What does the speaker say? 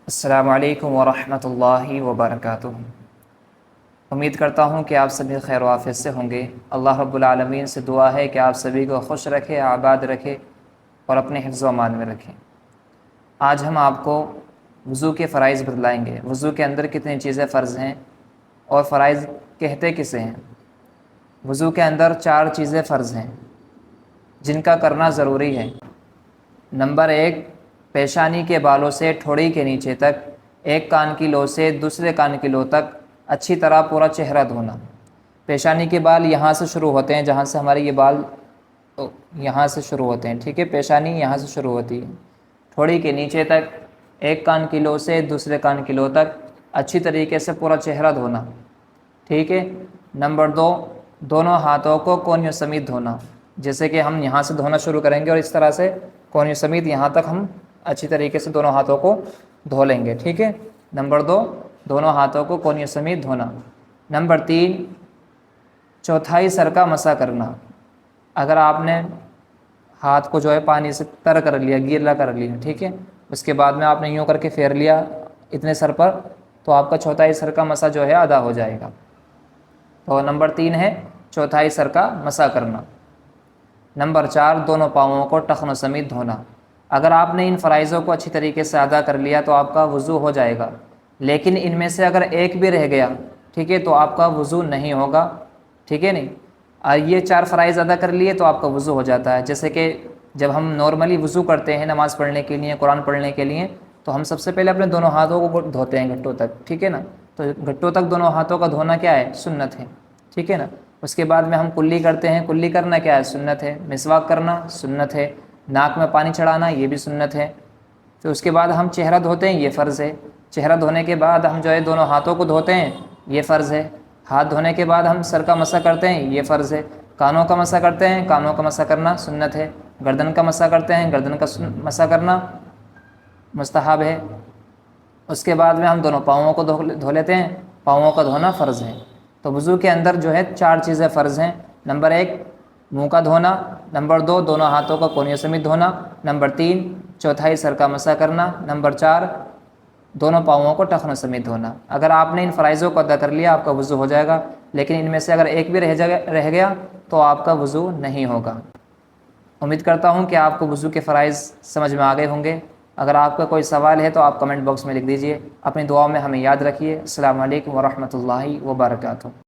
السلام علیکم ورحمۃ اللہ وبرکاتہ۔ امید کرتا ہوں کہ آپ سبھی خیر و عافیت سے ہوں گے۔ اللہ رب العالمین سے دعا ہے کہ آپ سبھی کو خوش رکھے، آباد رکھے اور اپنے حفظ و امان میں رکھیں۔ آج ہم آپ کو وضو کے فرائض بتلائیں گے۔ وضو کے اندر کتنی چیزیں فرض ہیں اور فرائض کہتے کسے ہیں۔ وضو کے اندر 4 چیزیں فرض ہیں جن کا کرنا ضروری ہے۔ نمبر 1، پیشانی کے بالوں سے ٹھوڑی کے نیچے تک، ایک کان کی لو سے دوسرے کان کی لو تک اچھی طرح پورا چہرہ دھونا۔ پیشانی کے بال یہاں سے شروع ہوتے ہیں، جہاں سے ہمارے یہ بال یہاں سے شروع ہوتے ہیں، ٹھیک ہے، پیشانی یہاں سے شروع ہوتی ہے، ٹھوڑی کے نیچے تک ایک کان کی لو سے دوسرے کان کی لو تک اچھی طریقے سے پورا چہرہ دھونا، ٹھیک ہے۔ نمبر 2، دونوں ہاتھوں کو کونیوں سمیت دھونا، جیسے کہ ہم یہاں سے دھونا شروع کریں گے اور اس طرح سے کونیوں سمیت یہاں تک ہم اچھی طریقے سے دونوں ہاتھوں کو دھو لیں گے، ٹھیک ہے۔ نمبر 2، دونوں ہاتھوں کو کونیوں سمیت دھونا۔ نمبر 3، چوتھائی سر کا مسح کرنا۔ اگر آپ نے ہاتھ کو جو ہے پانی سے تر کر لیا، گیلا کر لیا، ٹھیک ہے، اس کے بعد میں آپ نے یوں کر کے پھیر لیا اتنے سر پر، تو آپ کا چوتھائی سر کا مسح جو ہے ادا ہو جائے گا۔ تو نمبر 3 ہے چوتھائی سر کا مسح کرنا۔ نمبر 4، دونوں پاؤں کو ٹخنوں سمیت دھونا۔ اگر آپ نے ان فرائضوں کو اچھی طریقے سے ادا کر لیا تو آپ کا وضو ہو جائے گا، لیکن ان میں سے اگر ایک بھی رہ گیا، ٹھیک ہے، تو آپ کا وضو نہیں ہوگا، ٹھیک ہے نہیں۔ اور یہ 4 فرائض ادا کر لیے تو آپ کا وضو ہو جاتا ہے۔ جیسے کہ جب ہم نارملی وضو کرتے ہیں نماز پڑھنے کے لیے، قرآن پڑھنے کے لیے، تو ہم سب سے پہلے اپنے دونوں ہاتھوں کو دھوتے ہیں گھٹوں تک، ٹھیک ہے نا۔ تو گھٹوں تک دونوں ہاتھوں کا دھونا کیا ہے؟ سنت ہے، ٹھیک ہے نا۔ اس کے بعد میں ہم کلی کرتے ہیں، کلی کرنا کیا ہے؟ سنت ہے۔ مسواک کرنا سنت ہے۔ ناک میں پانی چڑھانا یہ بھی سنت ہے۔ تو اس کے بعد ہم چہرہ دھوتے ہیں، یہ فرض ہے۔ چہرہ دھونے کے بعد ہم جو ہے دونوں ہاتھوں کو دھوتے ہیں، یہ فرض ہے۔ ہاتھ دھونے کے بعد ہم سر کا مسح کرتے ہیں، یہ فرض ہے۔ کانوں کا مسح کرتے ہیں، کانوں کا مسح کرنا سنت ہے۔ گردن کا مسح کرتے ہیں، گردن کا مسح کرنا مستحب ہے۔ اس کے بعد میں ہم دونوں پاؤں کو دھو لیتے ہیں، پاؤں کا دھونا فرض ہے۔ تو وضو کے اندر جو ہے 4 چیزیں فرض ہیں۔ نمبر 1، منہ کا دھونا۔ نمبر 2، دونوں ہاتھوں کا کونیوں سمیت دھونا۔ نمبر 3، چوتھائی سر کا مسح کرنا۔ نمبر 4، دونوں پاؤں کو ٹخنوں سمیت دھونا۔ اگر آپ نے ان فرائضوں کو ادا کر لیا آپ کا وضو ہو جائے گا، لیکن ان میں سے اگر ایک بھی رہ گیا تو آپ کا وضو نہیں ہوگا۔ امید کرتا ہوں کہ آپ کو وضو کے فرائض سمجھ میں آ گئے ہوں گے۔ اگر آپ کا کوئی سوال ہے تو آپ کمنٹ باکس میں لکھ دیجئے۔ اپنی دعاؤں میں ہمیں یاد رکھیے۔ السلام علیکم ورحمۃ اللہ وبرکاتہ۔